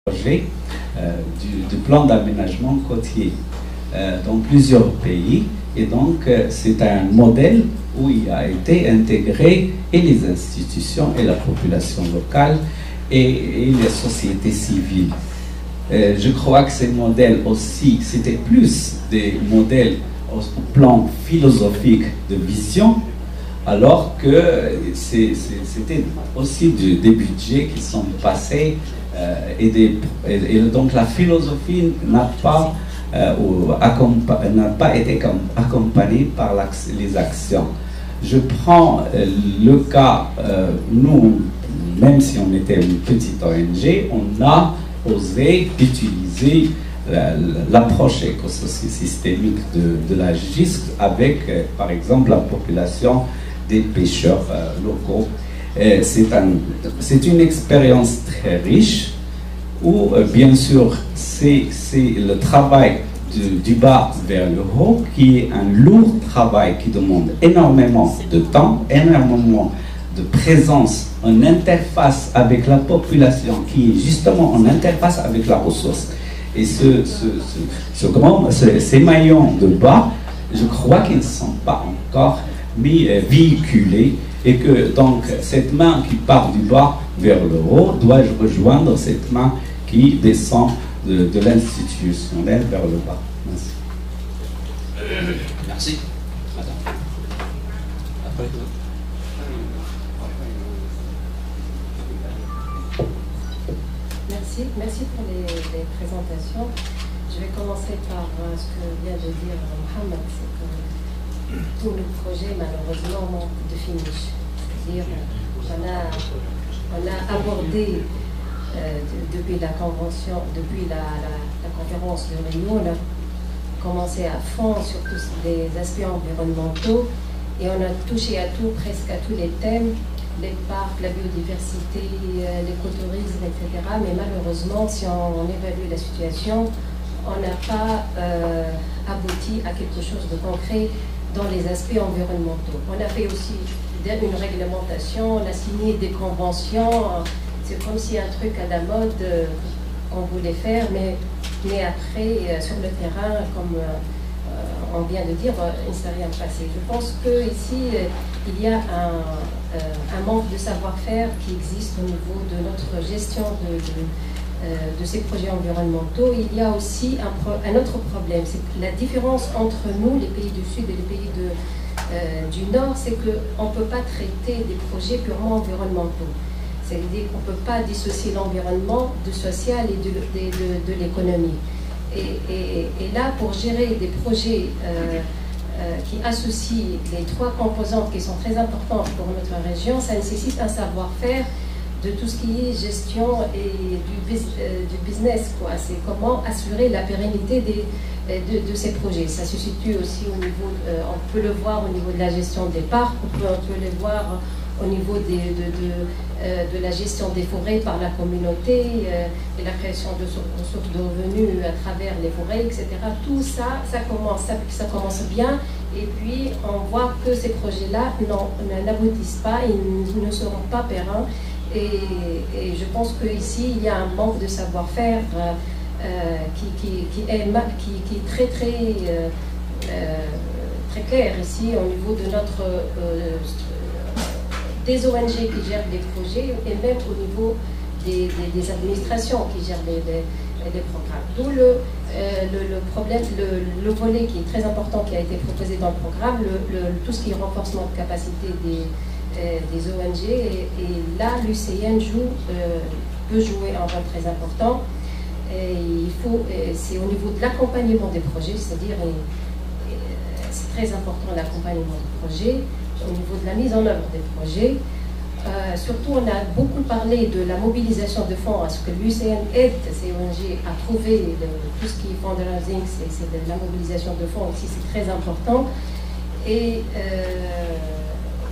projet du plan d'aménagement côtier dans plusieurs pays. Et donc, c'est un modèle où il a été intégré et les institutions et la population locale et les sociétés civiles. Je crois que ces modèles aussi, c'était plus des modèles au plan philosophique de vision, alors que c'était aussi des budgets qui sont passés et donc la philosophie n'a pas été accompagnée par les actions. Je prends le cas, nous, même si on était une petite ONG, on a osé utiliser l'approche écosystémique de la GISC avec, par exemple, la population des pêcheurs locaux. C'est une expérience très riche où, bien sûr, c'est le travail du bas vers le haut qui est un lourd travail qui demande énormément de temps, énormément de présence en interface avec la population qui est justement en interface avec la ressource. Et ces maillons de bas, je crois qu'ils ne sont pas encore véhiculés et que donc cette main qui part du bas vers le haut doit rejoindre cette main qui descend de l'institutionnel vers le bas. Merci. Merci. Après. Merci pour les présentations. Je vais commencer par ce que vient de dire Mohamed, c'est que tout le projet malheureusement manque de finish. C'est-à-dire on a abordé depuis la convention, depuis la conférence de Rio, on a commencé à fond sur tous les aspects environnementaux et on a touché à tout, presque à tous les thèmes. Les parcs, la biodiversité, l'écotourisme, etc. Mais malheureusement, si on évalue la situation, on n'a pas abouti à quelque chose de concret dans les aspects environnementaux. On a fait aussi une réglementation, on a signé des conventions, c'est comme si un truc à la mode qu'on voulait faire, mais après, sur le terrain, comme on vient de dire, il ne s'est rien passé. Je pense qu'ici, il y a un manque de savoir-faire qui existe au niveau de notre gestion de ces projets environnementaux. Il y a aussi un autre problème, c'est que la différence entre nous, les pays du Sud et les pays du Nord, c'est qu'on ne peut pas traiter des projets purement environnementaux. C'est-à-dire qu'on ne peut pas dissocier l'environnement du social et de l'économie. Et là, pour gérer des projets qui associent les trois composantes qui sont très importantes pour notre région, ça nécessite un savoir-faire de tout ce qui est gestion et du business. C'est comment assurer la pérennité de ces projets. Ça se situe aussi au niveau, on peut le voir au niveau de la gestion des parcs, on peut le voir au niveau de la gestion des forêts par la communauté et la création de sources de revenus à travers les forêts, etc. Tout ça, ça commence bien et puis on voit que ces projets-là n'aboutissent pas, ils ne seront pas pérennes et je pense qu'ici il y a un manque de savoir-faire qui est très clair ici au niveau de notre des ONG qui gèrent des projets et même au niveau des administrations qui gèrent des programmes. D'où le problème, le volet qui est très important qui a été proposé dans le programme, tout ce qui est renforcement de capacité des ONG. Et là, l'UCN peut jouer un rôle très important. C'est au niveau de l'accompagnement des projets, c'est-à-dire c'est très important l'accompagnement des projets. Au niveau de la mise en œuvre des projets. Surtout, on a beaucoup parlé de la mobilisation de fonds, à ce que l'UCN aide ces ONG à trouver tout ce qui est fundraising, c'est de la mobilisation de fonds aussi, c'est très important. Et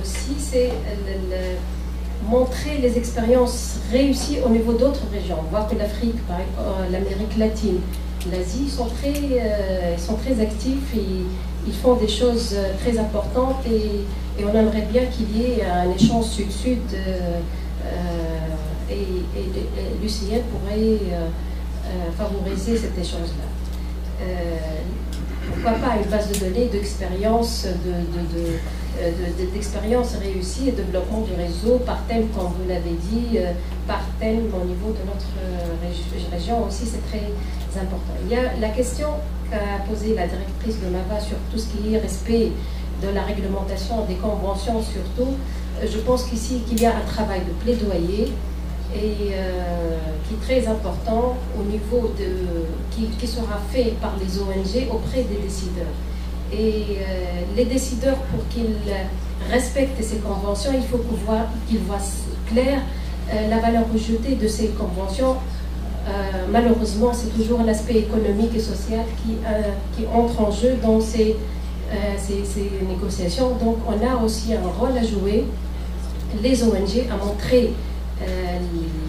aussi, c'est montrer les expériences réussies au niveau d'autres régions. On voit que l'Afrique, l'Amérique latine, l'Asie sont très actifs et ils font des choses très importantes et on aimerait bien qu'il y ait un échange sud-sud l'UCN pourrait favoriser cet échange-là. Pourquoi pas une base de données d'expérience d'expériences réussies et développement du réseau par thème, comme vous l'avez dit, par thème au niveau de notre région aussi, c'est très important. Il y a la question qu'a posée la directrice de MAVA sur tout ce qui est respect de la réglementation, des conventions surtout. Je pense qu'ici qu'il y a un travail de plaidoyer et qui est très important au niveau qui sera fait par les ONG auprès des décideurs. Et les décideurs, pour qu'ils respectent ces conventions, il faut qu'ils voient clair la valeur rejetée de ces conventions. Malheureusement, c'est toujours l'aspect économique et social qui entre en jeu dans ces négociations. Donc, on a aussi un rôle à jouer, les ONG, à montrer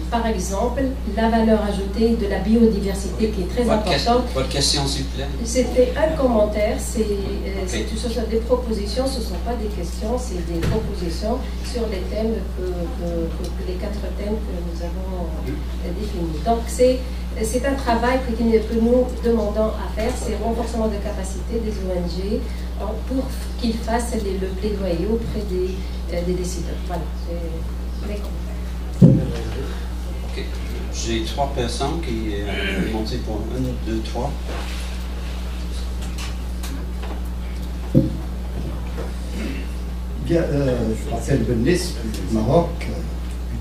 par exemple, la valeur ajoutée de la biodiversité qui est très importante. Votre question, s'il vous plaît. C'était un commentaire, ce sont des propositions, ce ne sont pas des questions, c'est des propositions sur les thèmes, les 4 thèmes que nous avons définis. Donc c'est un travail que nous demandons à faire, c'est le renforcement de capacité des ONG pour qu'ils fassent le plaidoyer auprès des décideurs. Voilà, c'est mes commentaires. Okay. J'ai 3 personnes qui ont monté pour 1, 2, 3. Bien, je m'appelle Benes du Maroc,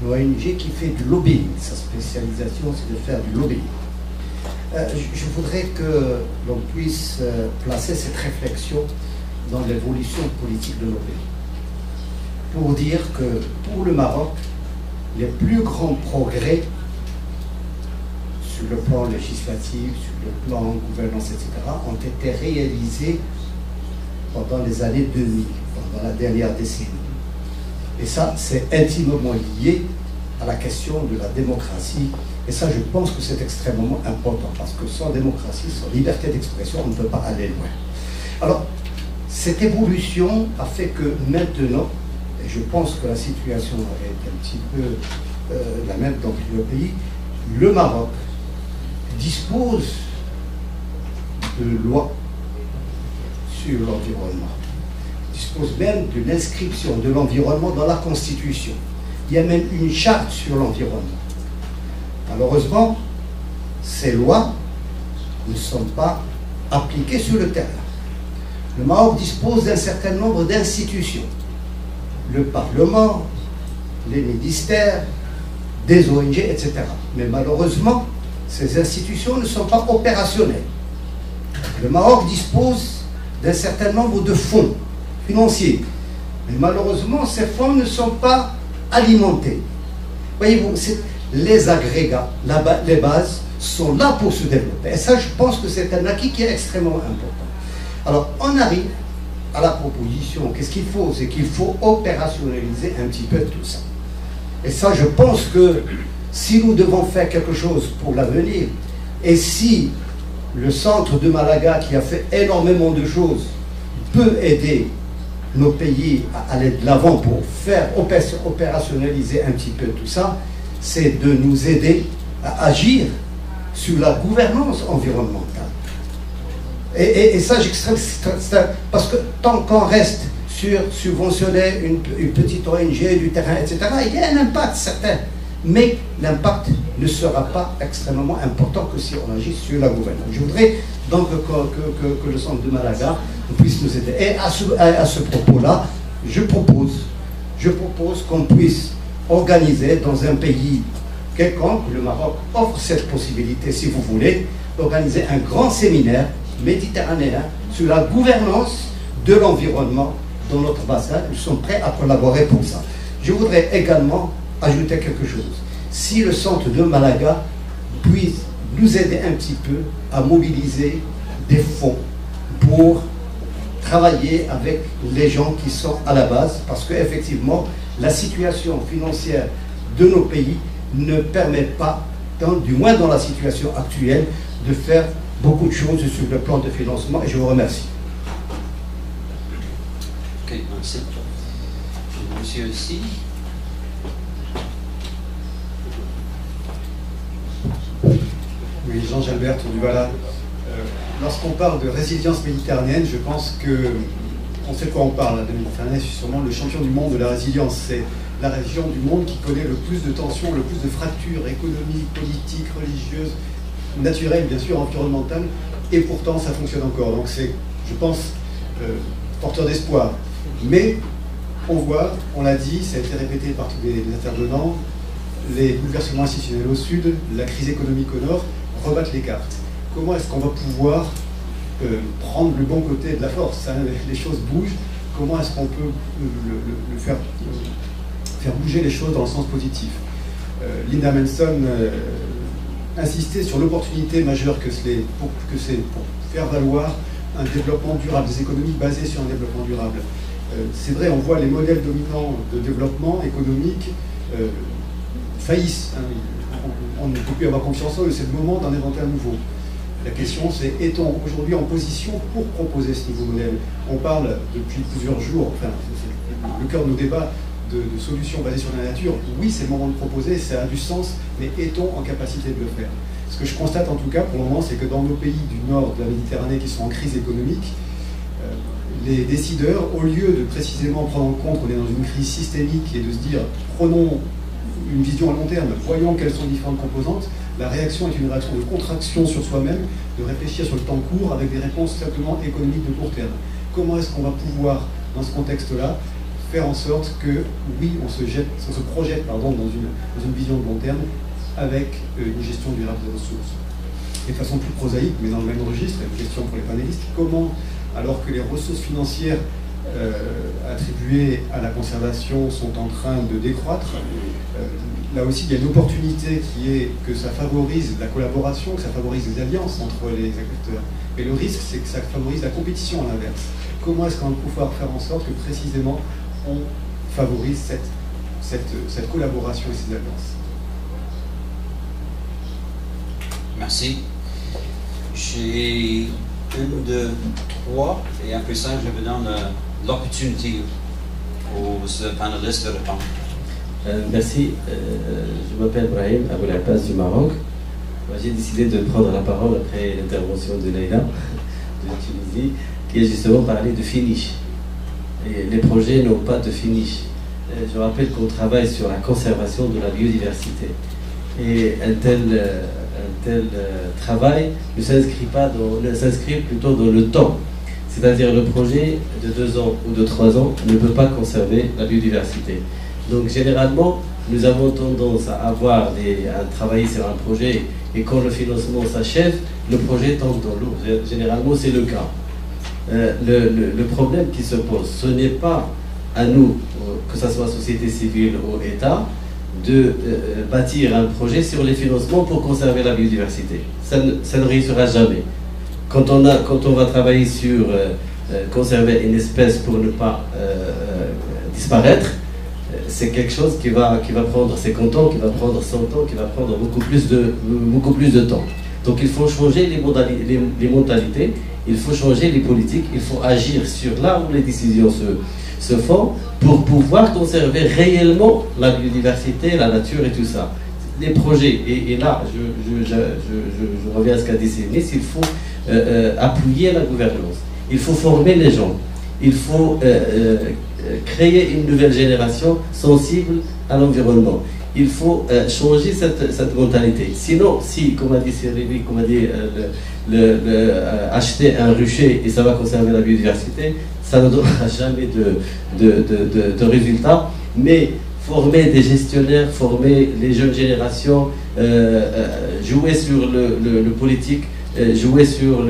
une ONG qui fait du lobbying. Sa spécialisation, c'est de faire du lobbying. Je voudrais que l'on puisse placer cette réflexion dans l'évolution politique de nos pays. Pour dire que pour le Maroc, les plus grands progrès sur le plan législatif, sur le plan gouvernance, etc., ont été réalisés pendant les années 2000, pendant la dernière décennie. Et ça, c'est intimement lié à la question de la démocratie. Et ça, je pense que c'est extrêmement important, parce que sans démocratie, sans liberté d'expression, on ne peut pas aller loin. Alors, cette évolution a fait que maintenant, et je pense que la situation est un petit peu la même dans plusieurs pays, le Maroc dispose de lois sur l'environnement, dispose même de l'inscription de l'environnement dans la Constitution. Il y a même une charte sur l'environnement. Malheureusement, ces lois ne sont pas appliquées sur le terrain. Le Maroc dispose d'un certain nombre d'institutions. Le Parlement, les ministères, des ONG, etc. Mais malheureusement, ces institutions ne sont pas opérationnelles. Le Maroc dispose d'un certain nombre de fonds financiers. Mais malheureusement, ces fonds ne sont pas alimentés. Voyez-vous, les agrégats, les bases, sont là pour se développer. Et ça, je pense que c'est un acquis qui est extrêmement important. Alors, on arrive à la proposition. Qu'est-ce qu'il faut? C'est qu'il faut opérationnaliser un petit peu tout ça. Et ça, je pense que si nous devons faire quelque chose pour l'avenir, et si le centre de Malaga, qui a fait énormément de choses, peut aider nos pays à aller de l'avant pour faire opérationnaliser un petit peu tout ça, c'est de nous aider à agir sur la gouvernance environnementale. Et ça, parce que tant qu'on reste sur subventionner une petite ONG du terrain, etc., il y a un impact certain. Mais l'impact ne sera pas extrêmement important que si on agit sur la gouvernance. Je voudrais donc que le centre de Malaga puisse nous aider. Et à ce propos-là, je propose qu'on puisse organiser dans un pays quelconque, le Maroc offre cette possibilité, si vous voulez, organiser un grand séminaire méditerranéen sur la gouvernance de l'environnement dans notre bassin. Nous sommes prêts à collaborer pour ça. Je voudrais également ajouter quelque chose. Si le centre de Malaga puisse nous aider un petit peu à mobiliser des fonds pour travailler avec les gens qui sont à la base, parce qu'effectivement, la situation financière de nos pays ne permet pas, du moins dans la situation actuelle, de faire beaucoup de choses sur le plan de financement, et je vous remercie. Ok, merci. Monsieur aussi. Oui, Jean-Jalbert Tourduvala. Lorsqu'on parle de résilience méditerranéenne, je pense que on sait de quoi on parle. La Méditerranée est sûrement le champion du monde de la résilience. C'est la région du monde qui connaît le plus de tensions, le plus de fractures économiques, politiques, religieuses, naturelles, bien sûr, environnementales, et pourtant ça fonctionne encore. Donc c'est, je pense, porteur d'espoir. Mais on voit, on l'a dit, ça a été répété par tous les intervenants, les bouleversements institutionnels au sud, la crise économique au nord, rebattent les cartes. Comment est-ce qu'on va pouvoir prendre le bon côté de la force, hein? Les choses bougent, comment est-ce qu'on peut faire bouger les choses dans le sens positif? Linda Manson insistait sur l'opportunité majeure que c'est pour faire valoir un développement durable, des économies basées sur un développement durable. C'est vrai, on voit les modèles dominants de développement économique faillissent. Hein. On ne peut plus avoir confiance en eux, c'est le moment d'en inventer un nouveau. La question c'est, est-on aujourd'hui en position pour proposer ce nouveau modèle? On parle depuis plusieurs jours, enfin c'est le cœur de nos débats, de solutions basées sur la nature. Oui, c'est le moment de proposer, ça a du sens, mais est-on en capacité de le faire? Ce que je constate en tout cas pour le moment, c'est que dans nos pays du nord de la Méditerranée qui sont en crise économique, les décideurs, au lieu de précisément prendre en compte qu'on est dans une crise systémique et de se dire prenons une vision à long terme, voyons quelles sont les différentes composantes, la réaction est une réaction de contraction sur soi-même, de réfléchir sur le temps court avec des réponses simplement économiques de court terme. Comment est-ce qu'on va pouvoir, dans ce contexte-là, faire en sorte que, oui, on se projette dans une vision de long terme avec une gestion durable des ressources. Et de façon plus prosaïque, mais dans le même registre, une question pour les panélistes, comment, alors que les ressources financières attribuées à la conservation sont en train de décroître, là aussi il y a une opportunité qui est que ça favorise la collaboration, que ça favorise les alliances entre les acteurs. Mais le risque, c'est que ça favorise la compétition à l'inverse. Comment est-ce qu'on va pouvoir faire en sorte que précisément on favorise cette collaboration et ces alliances? Merci. J'ai une, deux, trois, et après ça, je vous donne l'opportunité aux panélistes de répondre. Merci. Je m'appelle Brahim Aboul-Abbas du Maroc. J'ai décidé de prendre la parole après l'intervention de Leïla de Tunisie, qui a justement parlé de finish. Et les projets n'ont pas de finish. Je rappelle qu'on travaille sur la conservation de la biodiversité. Et un tel travail ne s'inscrit plutôt dans le temps. C'est-à-dire le projet de 2 ans ou de 3 ans ne peut pas conserver la biodiversité. Donc généralement, nous avons tendance à travailler sur un projet et quand le financement s'achève, le projet tombe dans l'eau. Généralement, c'est le cas. Le problème qui se pose, ce n'est pas à nous, que ce soit société civile ou État, de bâtir un projet sur les financements pour conserver la biodiversité. Ça ne réussira jamais. Quand on va travailler sur conserver une espèce pour ne pas disparaître, c'est quelque chose qui va prendre 50 ans, qui va prendre 100 ans, qui va prendre beaucoup plus de temps. Donc il faut changer les mentalités, il faut changer les politiques, il faut agir sur là où les décisions se font pour pouvoir conserver réellement la biodiversité, la nature et tout ça. Les projets, et là je reviens à ce qu'a dit Sénis, il faut appuyer la gouvernance, il faut former les gens, il faut créer une nouvelle génération sensible à l'environnement. Il faut changer cette mentalité. Sinon, comme a dit Cyril, comme a dit, acheter un rucher et ça va conserver la biodiversité, ça ne donnera jamais de résultats. Mais former des gestionnaires, former les jeunes générations, jouer sur le politique, jouer sur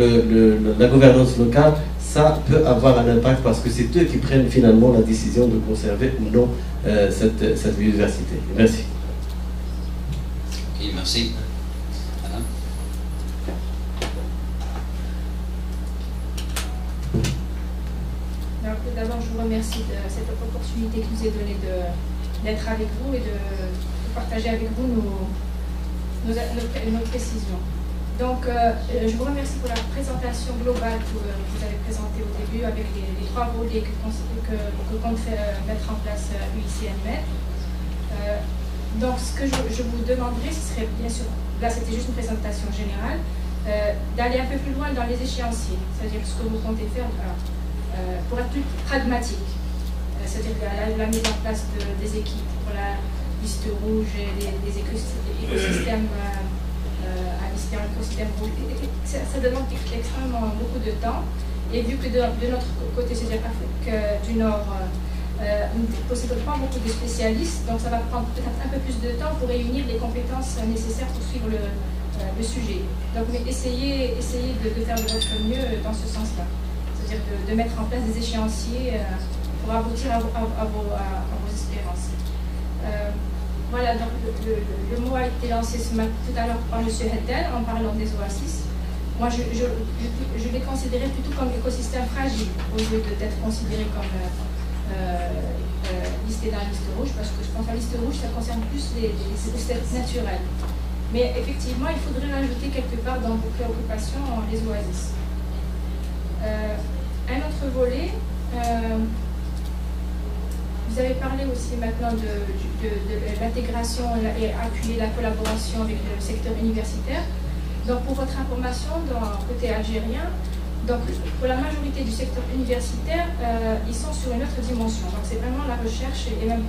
la gouvernance locale, ça peut avoir un impact parce que c'est eux qui prennent finalement la décision de conserver ou non cette biodiversité. Merci. Ok, merci. Madame. Alors, d'abord, je vous remercie de cette opportunité qui nous est donnée d'être avec vous et de partager avec vous nos précisions. Donc, je vous remercie pour la présentation globale que vous avez présentée au début avec les 3 volets que compte mettre en place l'UICN-MED. Donc, ce que je vous demanderais, ce serait bien sûr, là c'était juste une présentation générale, d'aller un peu plus loin dans les échéanciers, c'est-à-dire ce que vous comptez faire pour être plus pragmatique, c'est-à-dire la mise en place des équipes pour la liste rouge et des écosystèmes à lister en écosystème rouge. Ça demande extrêmement beaucoup de temps, et vu que de notre côté, c'est-à-dire Afrique du Nord, nous ne possédons pas beaucoup de spécialistes, donc ça va prendre peut-être un peu plus de temps pour réunir les compétences nécessaires pour suivre le sujet. Donc, mais essayez de faire de votre mieux dans ce sens-là, c'est-à-dire de mettre en place des échéanciers pour aboutir à vos espérances. Voilà, donc le mot a été lancé tout à l'heure par M. Heddel en parlant des oasis. Moi, je les considérais plutôt comme écosystèmes fragiles, au lieu d'être considérés comme listés dans la liste rouge, parce que je pense que la liste rouge, ça concerne plus les écosystèmes naturels. Mais effectivement, il faudrait rajouter quelque part dans vos préoccupations les oasis. Un autre volet, vous avez parlé aussi maintenant de l'intégration et appuyer la collaboration avec le secteur universitaire. Donc pour votre information, côté algérien, donc pour la majorité du secteur universitaire, ils sont sur une autre dimension. Donc c'est vraiment la recherche et même